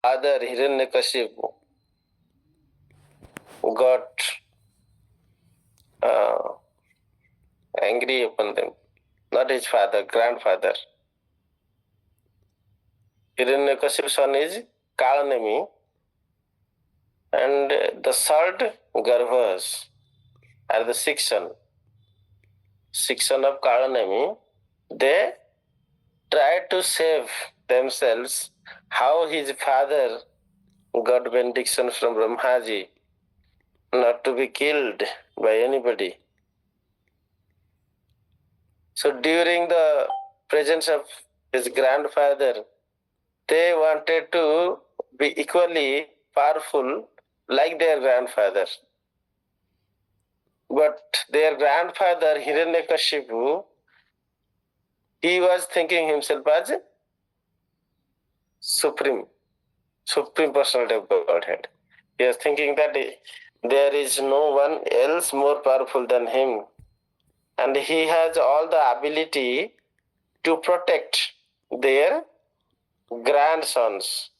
Other Hiranyakashipu got angry upon them. Not his father, grandfather. Hiranyakashipu's son is Kalanemi, and the third Garbhas are the six son of Kalanemi. They tried to save themselves how his father got benediction from Brahmaji not to be killed by anybody. So during the presence of his grandfather, they wanted to be equally powerful like their grandfather. But their grandfather, Hiranyakashipu, he was thinking himself as supreme personality of Godhead. He was thinking that there is no one else more powerful than him, and he has all the ability to protect their grandsons.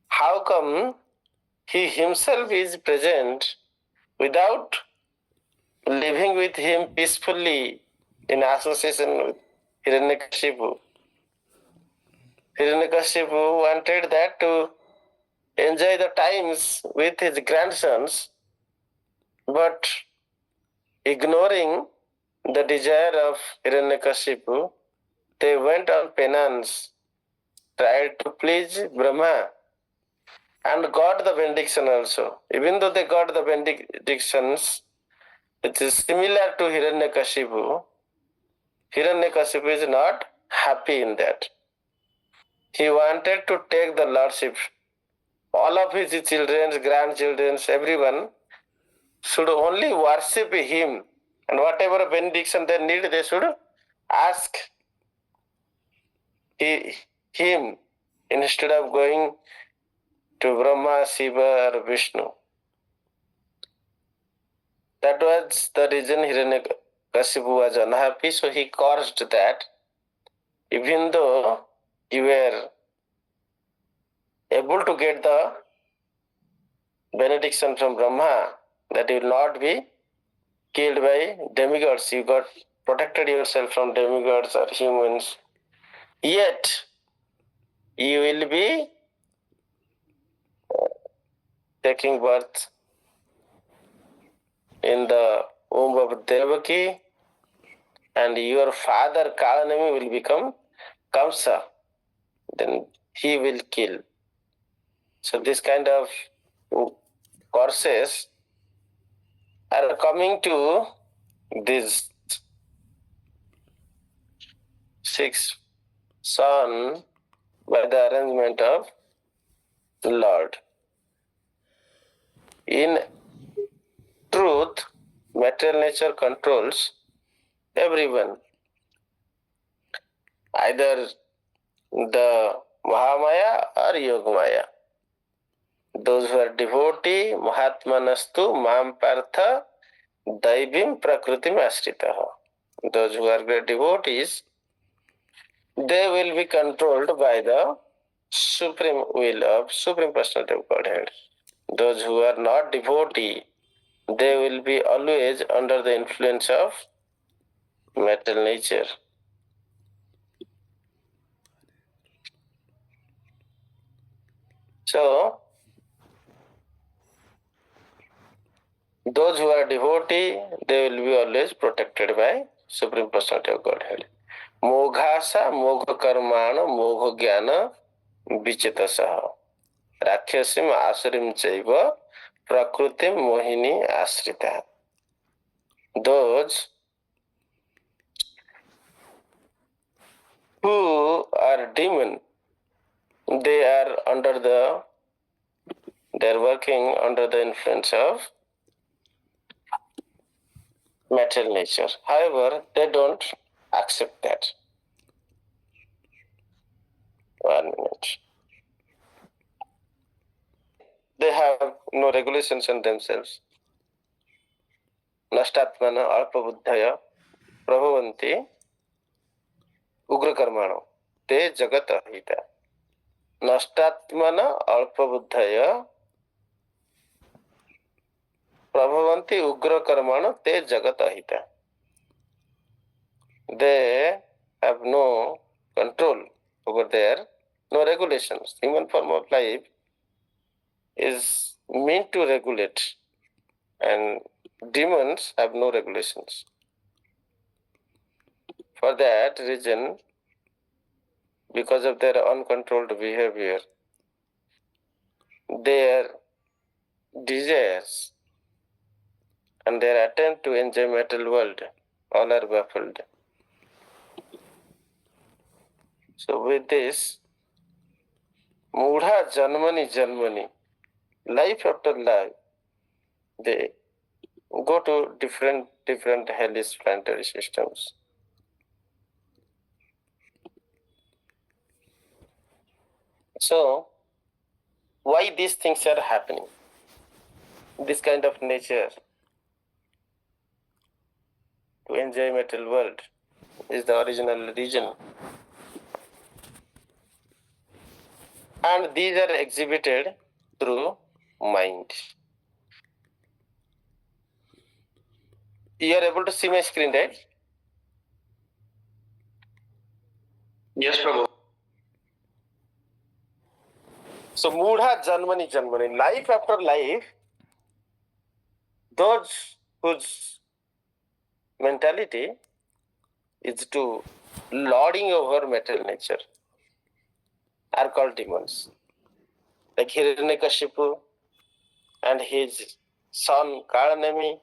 How come he himself is present without living with him peacefully in association with Hiranyakashipu? Hiranyakashipu wanted that to enjoy the times with his grandsons, but ignoring the desire of Hiranyakashipu, they went on penance, tried to please Brahma, and got the benediction also. Even though they got the benedictions, it is similar to Hiranyakashipu. Hiranyakashipu is not happy in that. He wanted to take the lordship. All of his children, grandchildren, everyone should only worship him, and whatever benediction they need, they should ask him instead of going to Brahma, Shiva, or Vishnu. That was the reason Hiranyakashipu was unhappy, so he cursed that even though you were able to get the benediction from Brahma, that you will not be killed by demigods. You got protected yourself from demigods or humans. Yet, you will be taking birth in the womb of Devaki, and your father Kalanemi will become Kamsa. Then he will kill. So this kind of curses are coming to these six sons by the arrangement of the Lord. In truth, material nature controls everyone. Either the Mahamaya or Yogamaya. Those who are devotee, Mahatmanastu, Mam Partha, Daivim Prakritim Ashritaha. Those who are great devotees, they will be controlled by the supreme will of Supreme Personality of Godhead. Those who are not devotee, they will be always under the influence of material nature. So, those who are devotee, they will be always protected by Supreme Personality of Godhead. Moghasa, Mogha Karmana, Mogha Jnana, Vichitasaha. Rakshasim Asurim Chaiva, Prakrutim Mohini Asrita. Those who are demon, they are working under the influence of material nature. However, they don't accept that. 1 minute. They have no regulations on themselves. Nashtatmana alpabuddhaya prabhavanti ugrakarmano te jagat ahita. नष्टात्मन अल्पबुद्धय प्रभवन्ति उग्रकर्मण ते जगत अहिता. They have no control over there, no regulations. Human form of life is meant to regulate, and demons have no regulations. For that reason, because of their uncontrolled behavior, their desires and their attempt to enjoy material world all are baffled. So with this, Mudha Janmani Janmani, life after life, they go to different hellish planetary systems. So, why these things are happening? This kind of nature to enjoy material world is the original reason. And these are exhibited through mind. You are able to see my screen, right? Yes, Prabhu. So, Mudha Janmani Janmani, life after life, those whose mentality is to lording over material nature are called demons. Like Hiranyakashipu and his son Kalanemi,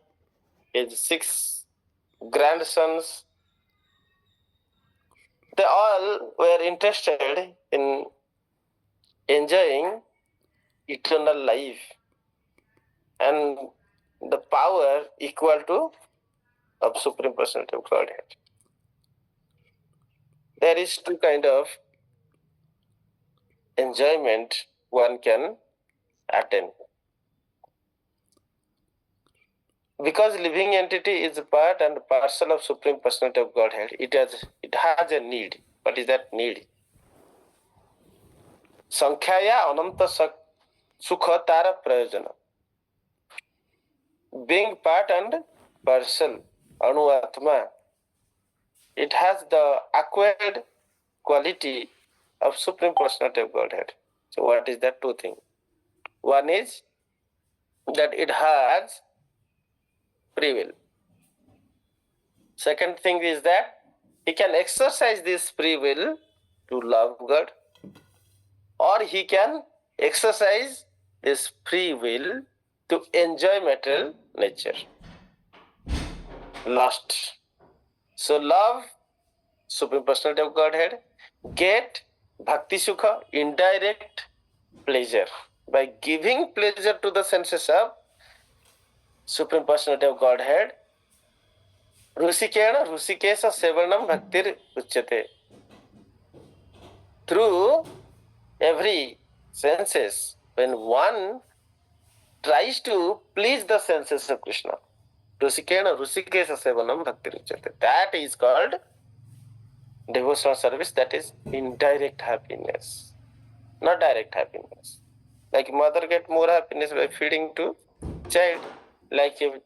his 6 grandsons, they all were interested in enjoying eternal life and the power equal to of Supreme Personality of Godhead. There is 2 kind of enjoyment one can attain. Because living entity is a part and parcel of Supreme Personality of Godhead, it has a need. What is that need? Sankhya ananta sukha tara prayojana. Being part and parcel, anu atma, it has the acquired quality of Supreme Personality of Godhead. So what is that 2 things? One is that it has free will. Second thing is that he can exercise this free will to love God, or he can exercise this free will to enjoy material nature. Lust. So love Supreme Personality of Godhead, get Bhakti Sukha, indirect pleasure. By giving pleasure to the senses of Supreme Personality of Godhead, Rusikena Rusikesa Sevanam Bhaktir Uchyate. Through every senses, when one tries to please the senses of Krishna, Rusikena Rusikesa Sevanam Bhaktir Uchyate. That is called devotional service, that is indirect happiness, not direct happiness. Like mother get more happiness by feeding to child, like a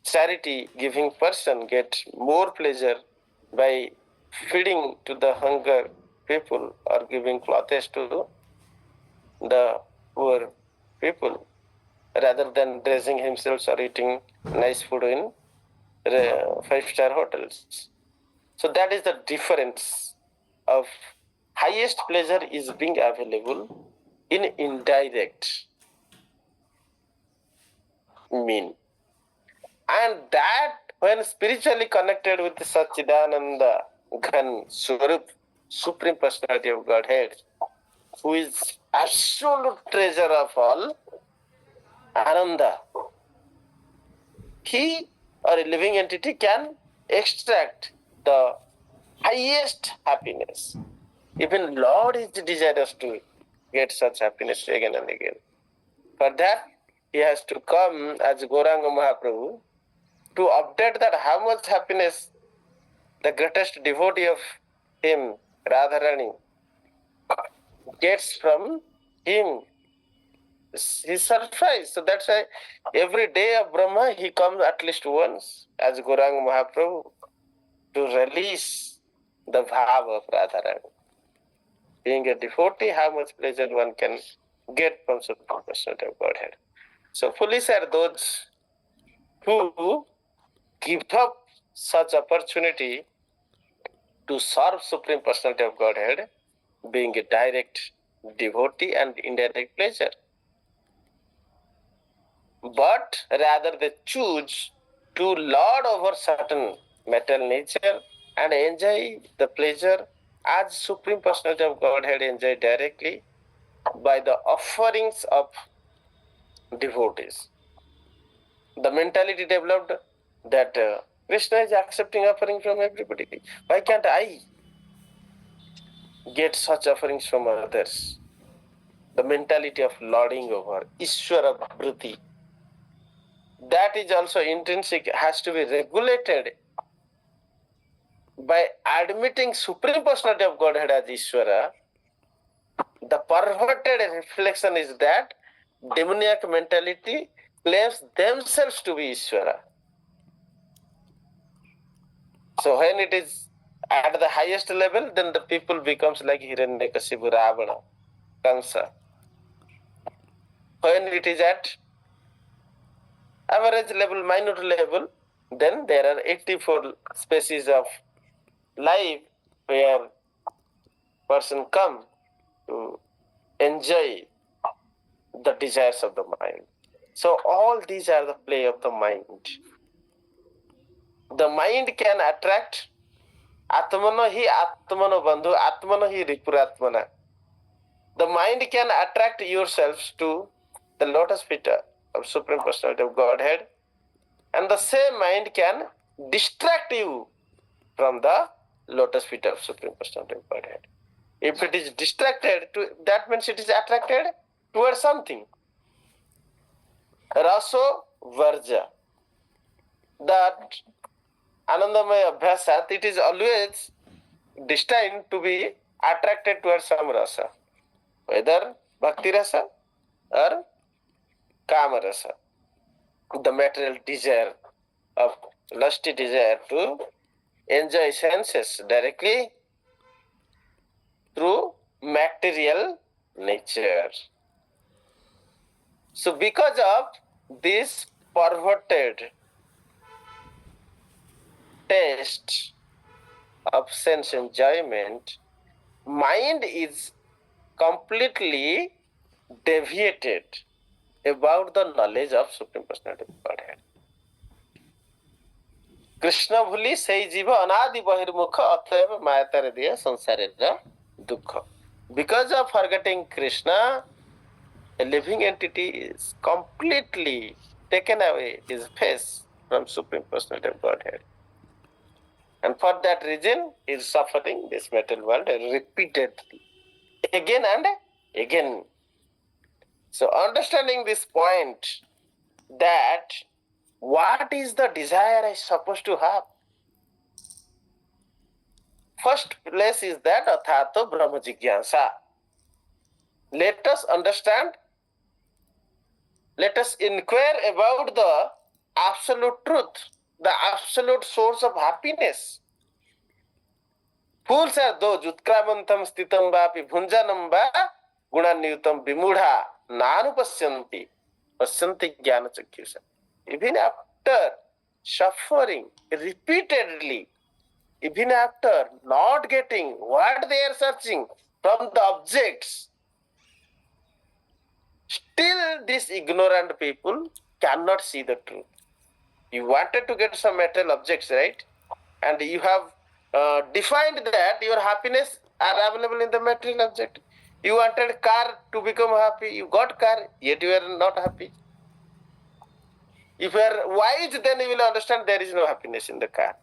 charity giving person get more pleasure by feeding to the hunger people or giving clothes to the poor people rather than dressing himself or eating nice food in 5-star hotels. So that is the difference of highest pleasure is being available in indirect mean. And that when spiritually connected with the Satchidananda Ghan Swarup, Supreme Personality of Godhead, who is absolute treasure of all, Ananda, he or a living entity can extract the highest happiness. Even Lord is desirous to get such happiness again and again. For that, he has to come as Gauranga Mahaprabhu to update that how much happiness the greatest devotee of him, Radharani, gets from him. He's surprised. So that's why every day of Brahma he comes at least once as Gauranga Mahaprabhu to release the bhav of Radharani. Being a devotee, how much pleasure one can get from Supreme Personality of Godhead. So foolish are those who give up such opportunity to serve Supreme Personality of Godhead, being a direct devotee and indirect pleasure. But rather they choose to lord over certain material nature and enjoy the pleasure as Supreme Personality of Godhead enjoyed directly by the offerings of devotees. The mentality developed that Krishna is accepting offering from everybody. Why can't I get such offerings from others? The mentality of lording over, Ishwara Bhriti, that is also intrinsic, has to be regulated by admitting Supreme Personality of Godhead as Ishwara. The perverted reflection is that demoniac mentality claims themselves to be Ishwara. So when it is at the highest level, then the people becomes like Hiranyakasipu, Ravana, Kansa. When it is at average level, minute level, then there are 84 species of life where person come to enjoy the desires of the mind. So all these are the play of the mind. The mind can attract Atmano bandhu, Atmano hi ripuratmana. The mind can attract yourselves to the lotus feet of Supreme Personality of Godhead, and the same mind can distract you from the lotus feet of Supreme Personality of Godhead. If it is distracted, that means it is attracted towards something. Raso Varja. That Anandamaya Abhyasat, it is always destined to be attracted towards some rasa, whether Bhakti rasa or Kama rasa, the material desire of lusty desire to enjoy senses directly through material nature. So because of this perverted taste of sense enjoyment, mind is completely deviated about the knowledge of Supreme Personality of Godhead. Krishna bhuli sei jiva anadi bahirmukha atayava mayatare diya sansarera dukkha. Because of forgetting Krishna, a living entity is completely taken away his face from Supreme Personality of Godhead. And for that reason, he is suffering this material world repeatedly, again and again. So understanding this point, that what is the desire I supposed to have? First place is that athato brahma jigyansa. Let us understand, let us inquire about the absolute truth, the absolute source of happiness. Fools are those utkramantam stitam vapi bhunjanam va gunanyutam vimudha nanupasyanti pasyanti jnana chakyusa. Even after suffering repeatedly, even after not getting what they are searching from the objects, still these ignorant people cannot see the truth. You wanted to get some material objects, right? And you have defined that your happiness are available in the material object. You wanted car to become happy, you got car, yet you are not happy. If you are wise, then you will understand there is no happiness in the car.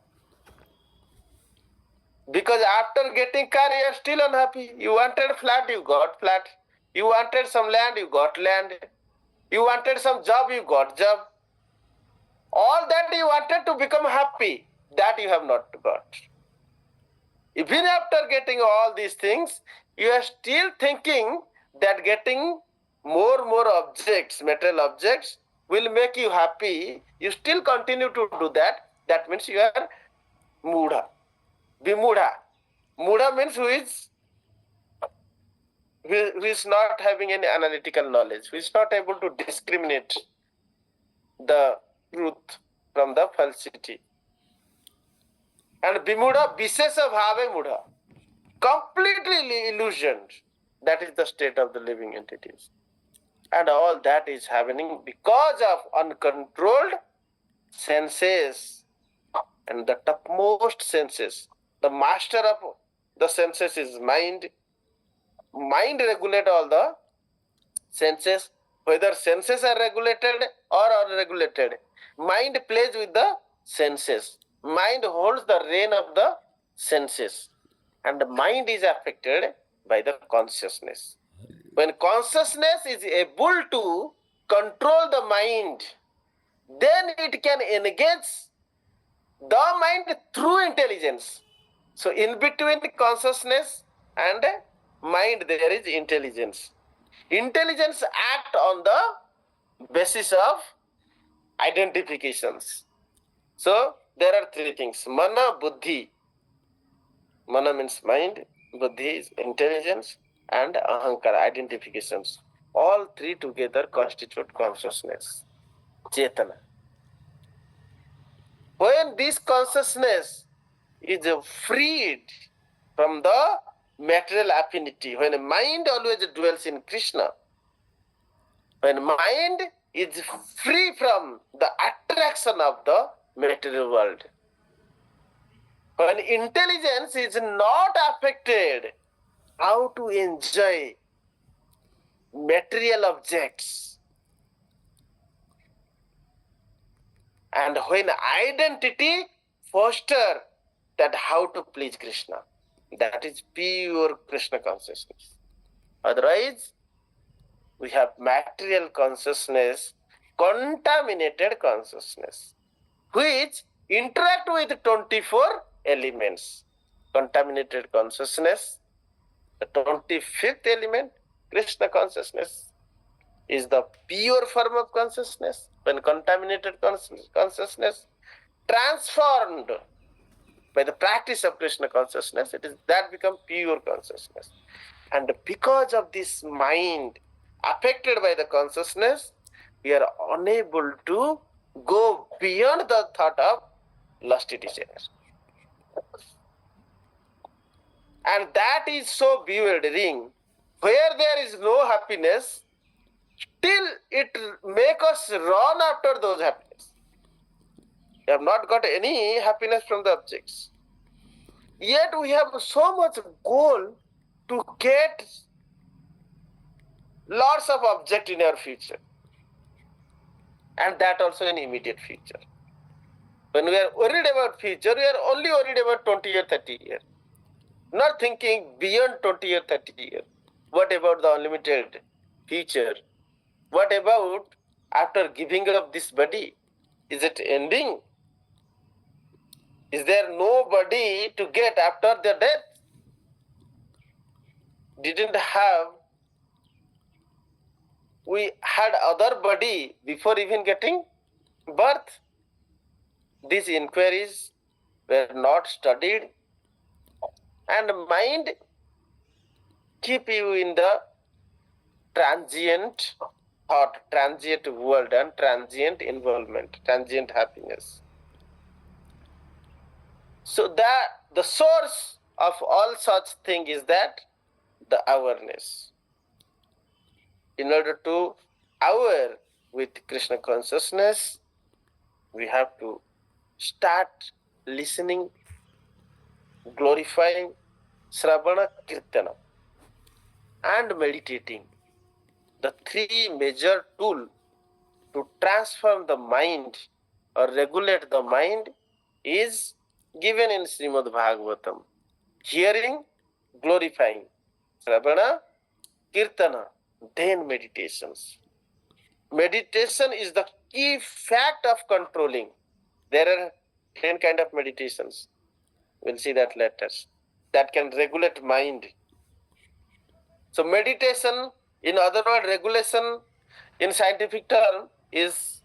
Because after getting car, you are still unhappy. You wanted flat, you got flat. You wanted some land, you got land. You wanted some job, you got job. All that you wanted to become happy, that you have not got. Even after getting all these things, you are still thinking that getting more objects, material objects, will make you happy. You still continue to do that. That means you are mudha, vimudha. Mudha means who is not having any analytical knowledge, who is not able to discriminate the truth from the falsity. And vimudha, visesa bhave mudha, completely illusioned. That is the state of the living entities. And all that is happening because of uncontrolled senses. And the topmost senses, the master of the senses is mind. Mind regulates all the senses, whether senses are regulated or unregulated. Mind plays with the senses. Mind holds the reign of the senses. And the mind is affected by the consciousness. When consciousness is able to control the mind, then it can engage the mind through intelligence. So in between consciousness and mind there is intelligence. Intelligence act on the basis of identifications. So there are three things: mana, buddhi. Mana means mind, buddhi is intelligence, and ahankara, identifications. All three together constitute consciousness, chetana. When this consciousness is freed from the material affinity, when mind always dwells in Krishna, when mind is free from the attraction of the material world, when intelligence is not affected how to enjoy material objects, and when identity foster that how to please Krishna, that is pure Krishna consciousness. Otherwise, we have material consciousness, contaminated consciousness, which interact with 24 elements. Contaminated consciousness, the 25th element, Krishna consciousness, is the pure form of consciousness. When contaminated consciousness transformed by the practice of Krishna consciousness, it is that become pure consciousness. And because of this mind affected by the consciousness, we are unable to go beyond the thought of lusty desire. And that is so bewildering. Where there is no happiness, still it makes us run after those happiness. We have not got any happiness from the objects. Yet we have so much goal to get lots of objects in our future. And that also in immediate future. When we are worried about future, we are only worried about 20 years, 30 years. Not thinking beyond 20 years, 30 years. What about the unlimited future? What about after giving up this body? Is it ending? Is there no body to get after the death? We had other body before even getting birth. These inquiries were not studied, and mind keep you in the transient thought, transient world, and transient involvement, transient happiness. So that the source of all such thing is that the awareness. In order to aware with Krishna consciousness, we have to start listening, glorifying, Sravana Kirtana, and meditating. The three major tools to transform the mind or regulate the mind is given in Srimad Bhagavatam. Hearing, glorifying, Sravana, Kirtana, then meditations. Meditation is the key fact of controlling. There are 10 kind of meditations. We'll see that later. that can regulate mind. So meditation, in other words, regulation in scientific term is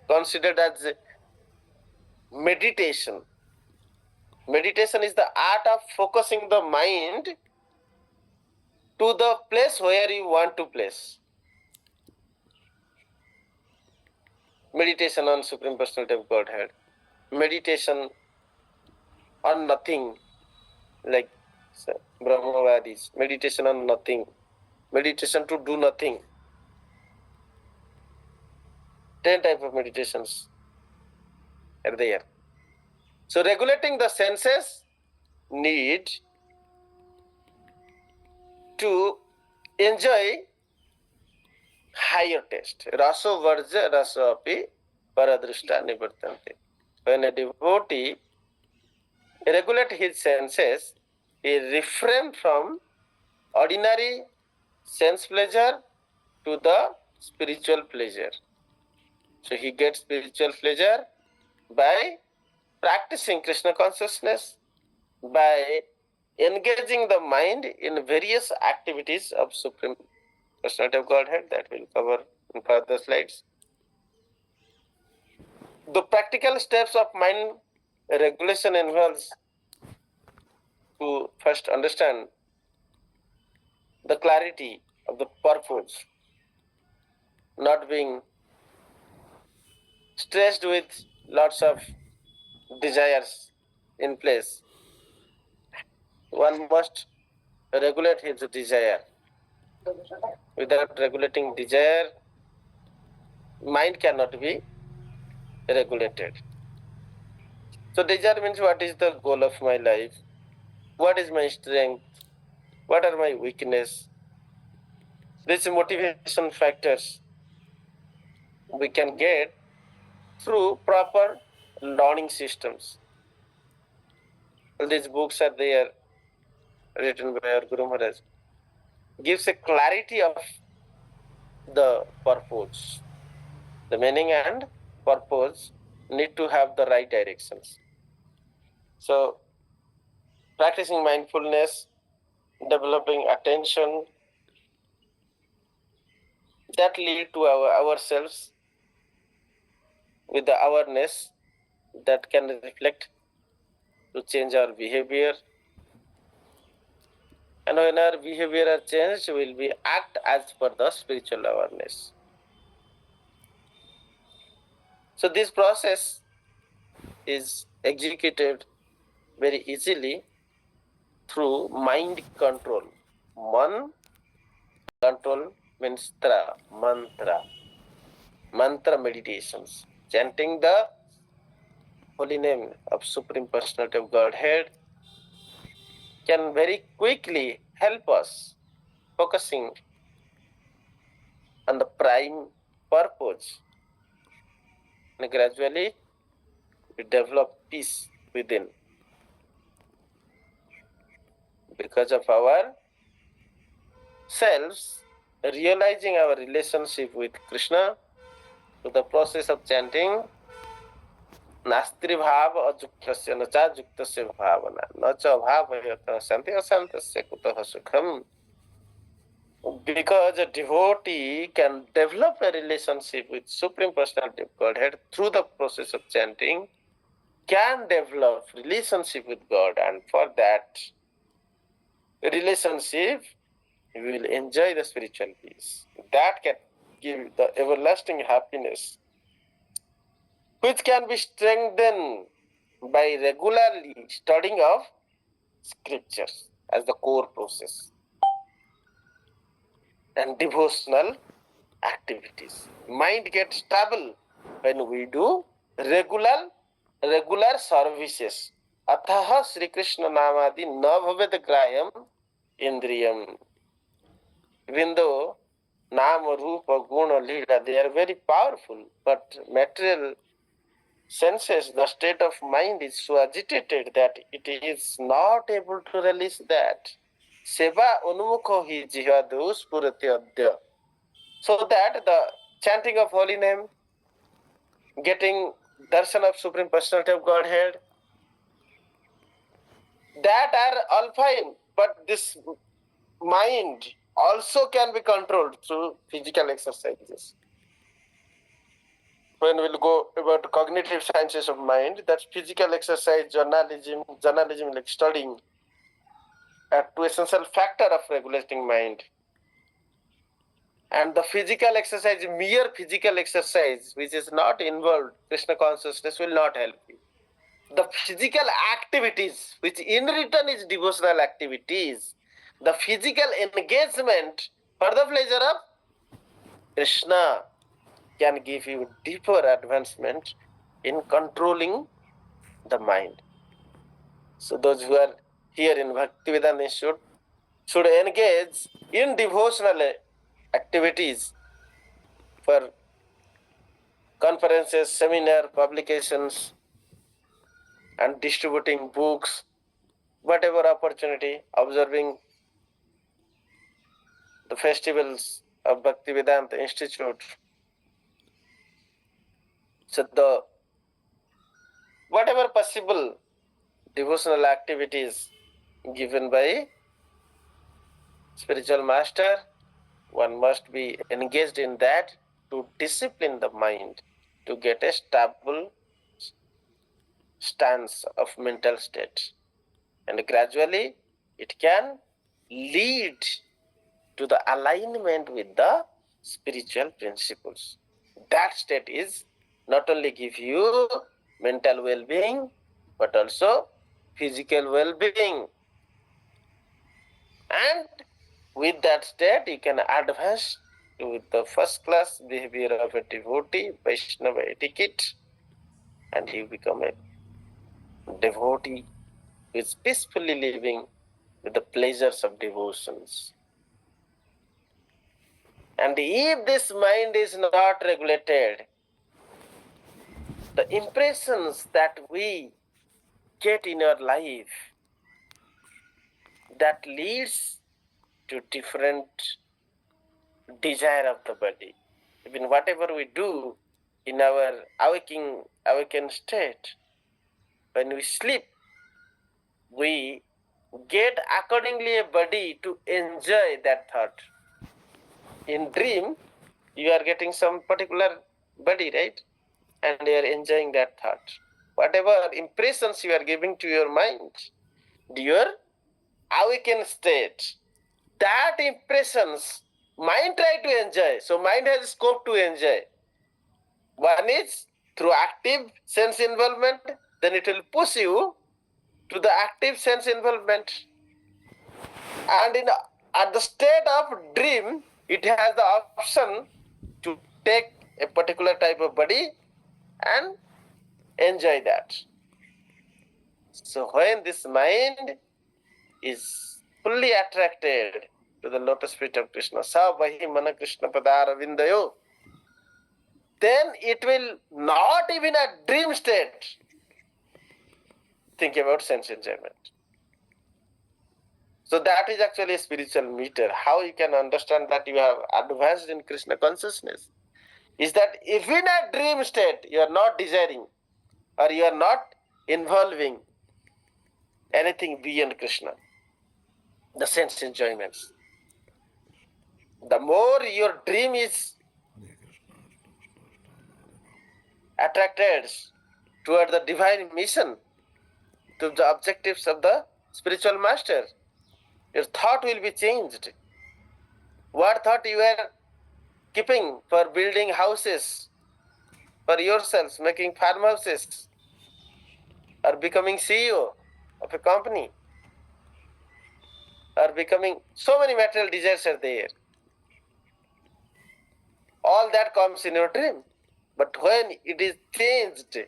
considered as meditation. Meditation is the art of focusing the mind to the place where you want to place. Meditation on Supreme Personality of Godhead. Meditation on nothing, like Brahmavadis. Meditation on nothing. Meditation to do nothing. 10 types of meditations are there. So regulating the senses need to enjoy higher taste. Raso varja raso api paradrushta nivartante. When a devotee regulates his senses, he refrains from ordinary sense pleasure to the spiritual pleasure. So he gets spiritual pleasure by practicing Krishna consciousness, by engaging the mind in various activities of Supreme Personality of Godhead that we'll cover in further slides. The practical steps of mind regulation involves to first understand the clarity of the purpose, not being stressed with lots of desires in place. One must regulate his desire. Without regulating desire, mind cannot be regulated. So desire means what is the goal of my life? What is my strength? What are my weakness? These motivation factors we can get through proper learning systems. These books are there, written by our Guru Maharaj. Gives a clarity of the purpose. The meaning and purpose need to have the right directions. So, practicing mindfulness, developing attention, that lead to ourselves with the awareness that can reflect to change our behavior. And when our behavior are changed, will be act as per the spiritual awareness. So this process is executed very easily through mind control. Man control means mantra meditations, chanting the holy name of Supreme Personality of Godhead can very quickly help us focusing on the prime purpose, and gradually we develop peace within because of our selves realizing our relationship with Krishna through the process of chanting नास्ति भाव अजुक्तस्य न चाजुक्तस्य भावना न च अभावयतः शांति अशांतस्य कुतः सुखम. Because a devotee can develop a relationship with Supreme Personality of Godhead through the process of chanting, can develop relationship with God, and for that relationship you will enjoy the spiritual peace. That can give the everlasting happiness, which can be strengthened by regularly studying of scriptures as the core process and devotional activities. Mind gets stable when we do regular services. Atah Sri Krishna Namadi na bhavet grayam indriyam. Even though Nama, Rupa, Guna, Leela, they are very powerful, but material senses, the state of mind is so agitated that it is not able to release that. Seva unmukho hi jihadu spurati adya. So that the chanting of holy name, getting darshan of Supreme Personality of Godhead, that are all fine, but this mind also can be controlled through physical exercises. When we'll go about cognitive sciences of mind, that's physical exercise, journalism like studying are two essential factor of regulating mind. And the physical exercise, mere physical exercise, which is not involved, Krishna consciousness will not help you. The physical activities, which in return is devotional activities, the physical engagement for the pleasure of Krishna can give you deeper advancement in controlling the mind. So those who are here in Bhaktivedanta Institute should engage in devotional activities for conferences, seminar, publications, and distributing books, whatever opportunity, observing the festivals of Bhaktivedanta Institute. So the whatever possible devotional activities given by spiritual master, one must be engaged in that to discipline the mind, to get a stable stance of mental state. And gradually it can lead to the alignment with the spiritual principles. That state is not only give you mental well-being, but also physical well-being. And with that state, you can advance to the first class behavior of a devotee, Vaishnava etiquette, and you become a devotee who is peacefully living with the pleasures of devotions. And if this mind is not regulated, the impressions that we get in our life, that leads to different desire of the body. Even whatever we do in our awakened state, when we sleep, we get accordingly a body to enjoy that thought. In dream, you are getting some particular body, right? And you are enjoying that thought. Whatever impressions you are giving to your mind, your awakened state, that impressions mind try to enjoy. So mind has scope to enjoy. One is through active sense involvement, then it will push you to the active sense involvement. And at the state of dream, it has the option to take a particular type of body and enjoy that. So when this mind is fully attracted to the lotus feet of Krishna, sa vahi mana Krishna padara vindayo, then it will not even a dream state think about sense enjoyment. So that is actually a spiritual meter. How you can understand that you have advanced in Krishna consciousness is that if in a dream state you are not desiring or you are not involving anything beyond Krishna, the sense enjoyments, the more your dream is attracted toward the divine mission, to the objectives of the spiritual master, your thought will be changed. What thought you were keeping for building houses for yourselves, making farmhouses, or becoming CEO of a company, or becoming so many material desires are there. All that comes in your dream. But when it is changed,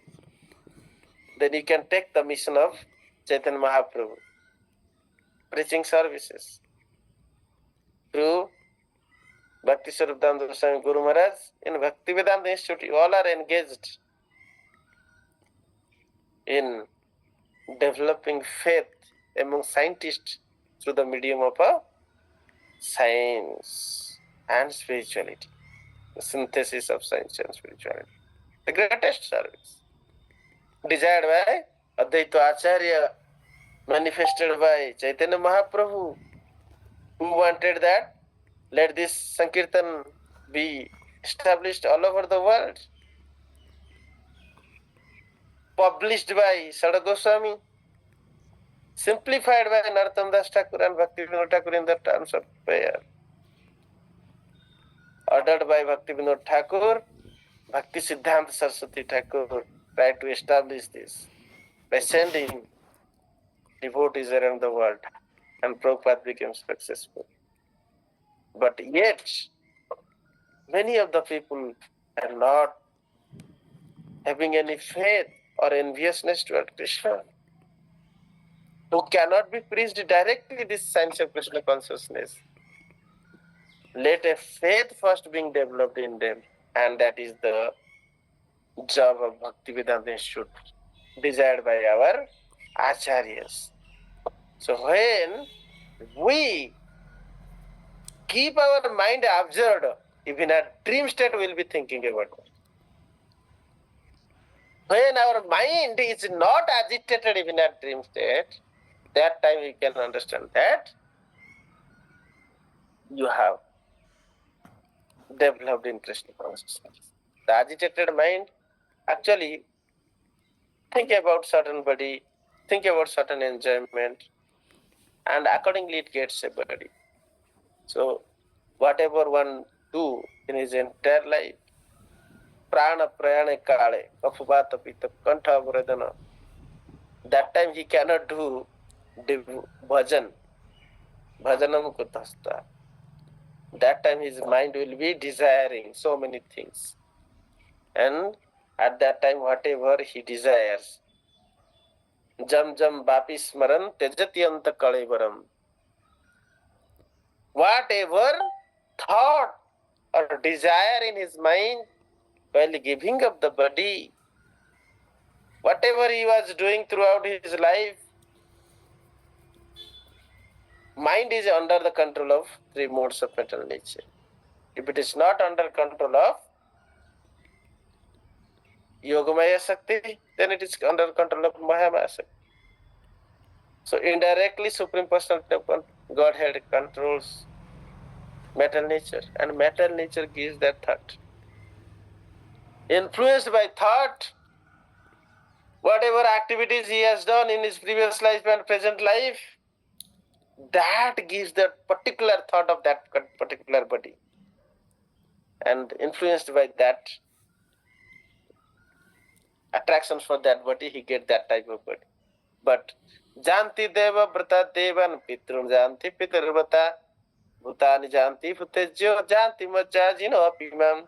then you can take the mission of Chaitanya Mahaprabhu, preaching services. Through Bhakti Swarupada Goswami Guru Maharaj, in Bhaktivedanta Institute, you all are engaged in developing faith among scientists through the medium of a science and spirituality, the synthesis of science and spirituality, the greatest service desired by Advaita Acharya manifested by Chaitanya Mahaprabhu, who wanted that let this Sankirtan be established all over the world. Published by Sada Goswami, simplified by Narottam Das Thakur and Bhaktivinoda Thakur in the terms of prayer. Ordered by Bhaktivinoda Thakur, Bhakti Siddhanta Saraswati Thakur tried to establish this by sending devotees around the world, and Prabhupada became successful. But yet, many of the people are not having any faith or enviousness toward Krishna, who cannot be preached directly this science of Krishna consciousness. Let a faith first being developed in them, and that is the job of Bhaktivedanta Institute, desired by our acharyas. So when we keep our mind absorbed, even a dream state will be thinking about it. When our mind is not agitated even at dream state, that time we can understand that you have developed in Krishna consciousness. The agitated mind actually think about certain body, think about certain enjoyment, and accordingly it gets a body. So whatever one do in his entire life, prana prayane kale, kapubata pita kantha vradana, that time he cannot do bhajan, bhajanam kutasta. That time his mind will be desiring so many things. And at that time, whatever he desires, jam jam bapi smaran tejati anta kalevaram. Whatever thought or desire in his mind while giving up the body, whatever he was doing throughout his life, mind is under the control of three modes of mental nature. If it is not under control of Yogamaya Shakti, then it is under control of Mahamaya Shakti. So indirectly, Supreme Personality of Godhead controls matter nature, and matter nature gives that thought. Influenced by thought, whatever activities he has done in his previous life and present life, that gives that particular thought of that particular body. And influenced by that attractions for that body, he gets that type of body. But Janti Deva Brata Devan Pitrun Janti Pitrvata Bhutani Janti Bhutejyo Janti Majajino Apimam.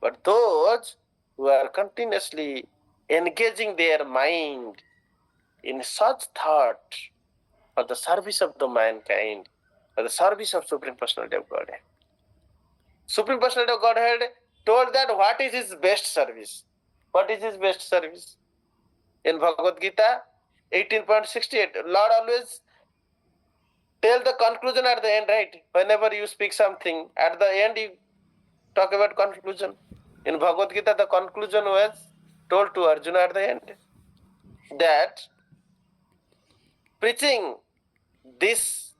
But those who are continuously engaging their mind in such thought for the service of the mankind, for the service of Supreme Personality of Godhead. Supreme Personality of Godhead told that what is his best service? What is his best service? In Bhagavad Gita 18.68, Lord always tell the conclusion at the end, right? Whenever you speak something, at the end you talk about conclusion. In Bhagavad Gita, the conclusion was told to Arjuna at the end that preaching this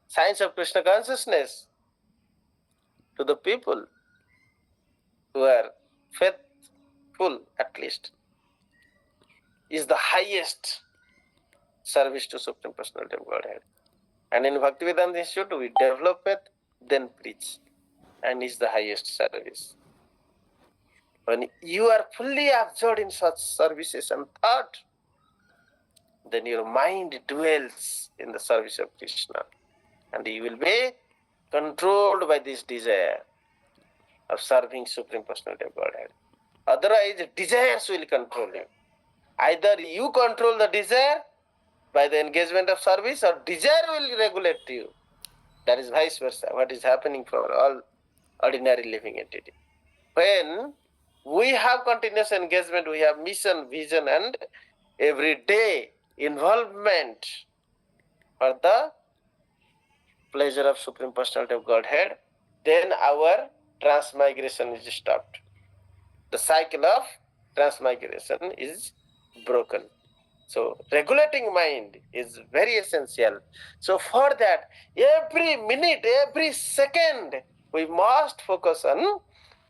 science of Krishna consciousness to the people who are faithful at least is the highest service to Supreme Personality of Godhead. And in Bhaktivedanta Institute, we develop it, then preach, and is the highest service. When you are fully absorbed in such services and thought, then your mind dwells in the service of Krishna, and you will be controlled by this desire of serving Supreme Personality of Godhead. Otherwise, desires will control you. Either you control the desire by the engagement of service, or desire will regulate you. That is vice versa, what is happening for all ordinary living entity. When we have continuous engagement, we have mission, vision, and everyday involvement for the pleasure of Supreme Personality of Godhead, then our transmigration is stopped. The cycle of transmigration is broken. So regulating mind is very essential. So for that, every minute, every second, we must focus on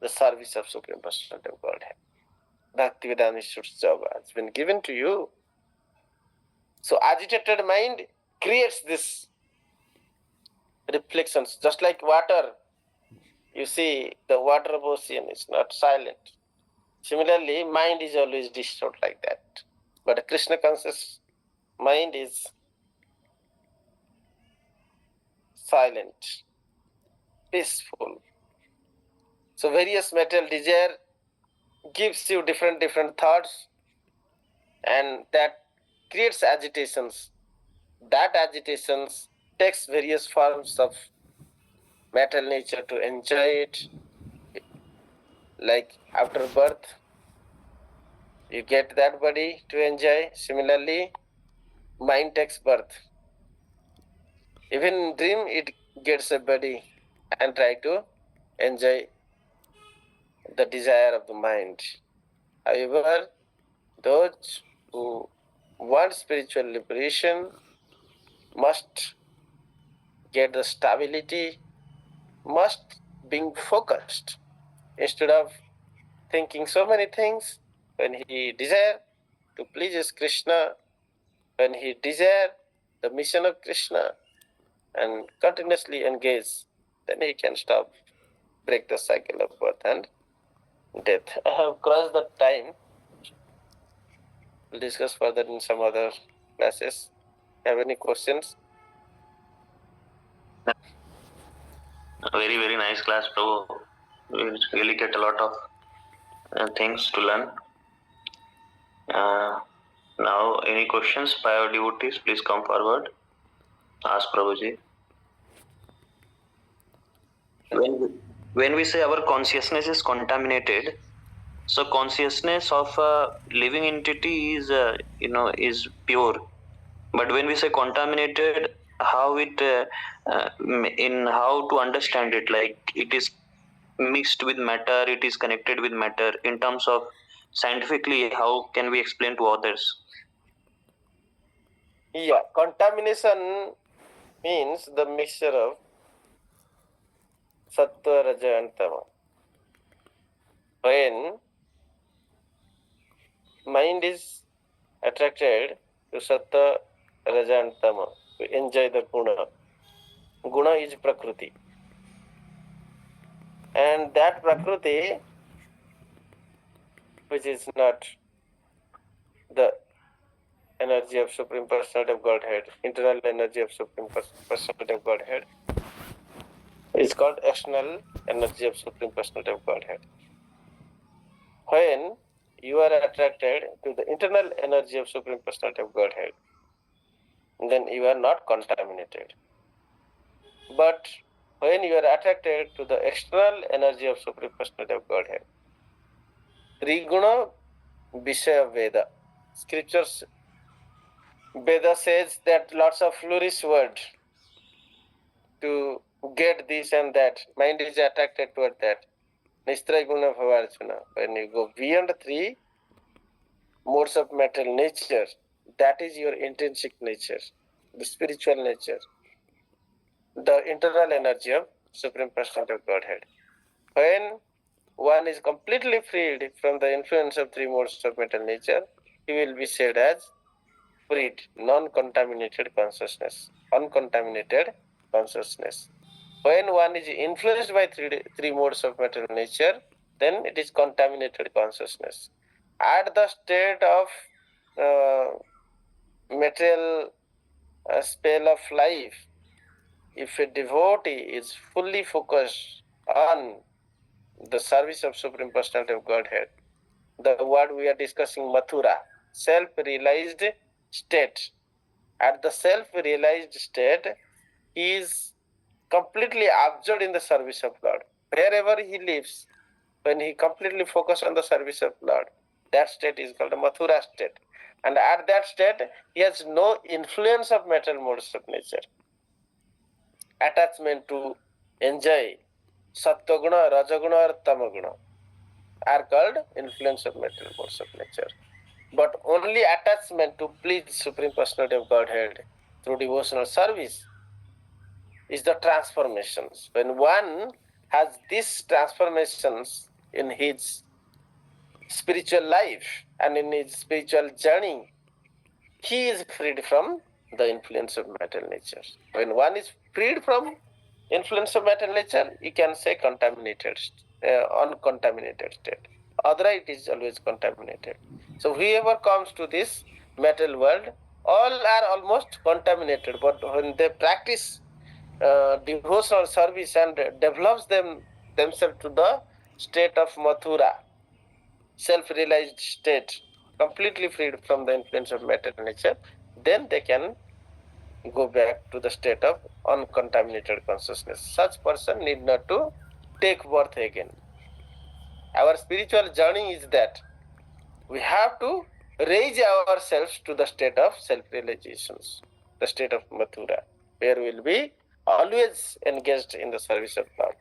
the service of Supreme Personality of Godhead. Bhaktivedanta Institute's job has been given to you. So agitated mind creates this reflections, just like water. You see, the water of ocean is not silent. Similarly, mind is always disturbed like that. But a Krishna conscious mind is silent, peaceful. So various material desire gives you different thoughts, and that creates agitations. That agitations takes various forms of material nature to enjoy it. Like after birth, you get that body to enjoy. Similarly, mind takes birth. Even in dream, it gets a body and try to enjoy the desire of the mind. However, those who want spiritual liberation must get the stability, must being focused. Instead of thinking so many things, when he desire to please Krishna, when he desire the mission of Krishna and continuously engage, then he can stop, break the cycle of birth and death. I have crossed the time. We'll discuss further in some other classes. Have any questions? Very, very nice class, Prabhu. We really get a lot of things to learn. Now, any questions by our devotees, please come forward. Ask Prabhuji. When we say our consciousness is contaminated, so consciousness of a living entity is is pure. But when we say contaminated, how it in how to understand it, like it is mixed with matter, it is connected with matter. In terms of scientifically, how can we explain to others? Yeah, contamination means the mixture of sattva, raja and tama. When mind is attracted to sattva, raja and tama, we enjoy the guna. Guna is prakriti. And that prakriti, which is not the energy of Supreme Personality of Godhead, internal energy of Supreme Personality of Godhead, is called external energy of Supreme Personality of Godhead. When you are attracted to the internal energy of Supreme Personality of Godhead, then you are not contaminated. But when you are attracted to the external energy of Supreme Personality of Godhead, Triguna Vishaya Veda. Scriptures, Veda says that lots of flourish word to get this and that. Mind is attracted toward that. Nishtra Guna Bhavarjuna. When you go beyond three modes of material nature, that is your intrinsic nature, the spiritual nature, the internal energy of Supreme Personality of Godhead. When one is completely freed from the influence of three modes of material nature, he will be said as freed, non-contaminated consciousness, uncontaminated consciousness. When one is influenced by three modes of material nature, then it is contaminated consciousness. At the state of material spell of life, if a devotee is fully focused on the service of Supreme Personality of Godhead, the word we are discussing, Mathura, self-realized state. At the self-realized state, he is completely absorbed in the service of Lord. Wherever he lives, when he completely focuses on the service of Lord, that state is called a Mathura state. And at that state, he has no influence of material modes of nature. Attachment to enjoy Sattva-guna, Rajaguna or Tamaguna are called influence of material modes of nature. but only attachment to please Supreme Personality of Godhead through devotional service is the transformations. When one has these transformations in his spiritual life and in his spiritual journey, he is freed from the influence of material nature. When one is freed from influence of material nature, you can say contaminated, uncontaminated state. Otherwise, it is always contaminated. So whoever comes to this material world, all are almost contaminated. But when they practice devotional service and develops themselves to the state of Mathura, self-realized state, completely freed from the influence of material nature, then they can go back to the state of uncontaminated consciousness. Such person need not to take birth again. Our spiritual journey is that we have to raise ourselves to the state of self-realizations, the state of Mathura, where we will be always engaged in the service of God.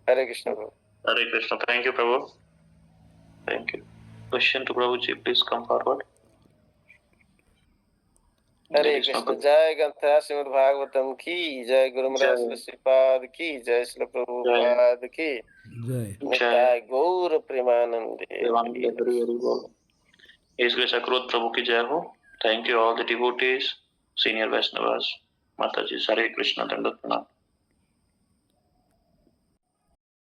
Hare Krishna. Hare Krishna. Thank you, Prabhu. Thank you. Question to Prabhuji, please come forward. हरे कृष्ण। जय ग्रंथ श्रीमद् भागवतम की जय, गुरु महाराज श्रीपाद की जय, श्री प्रभुपाद की जय, निताय गौर प्रेमानंदे। His Grace Akrodh Prabhu ki jai ho. Thank you all the devotees, senior Vaishnavas, Mataji. Hare Krishna, Dandavat Pranam.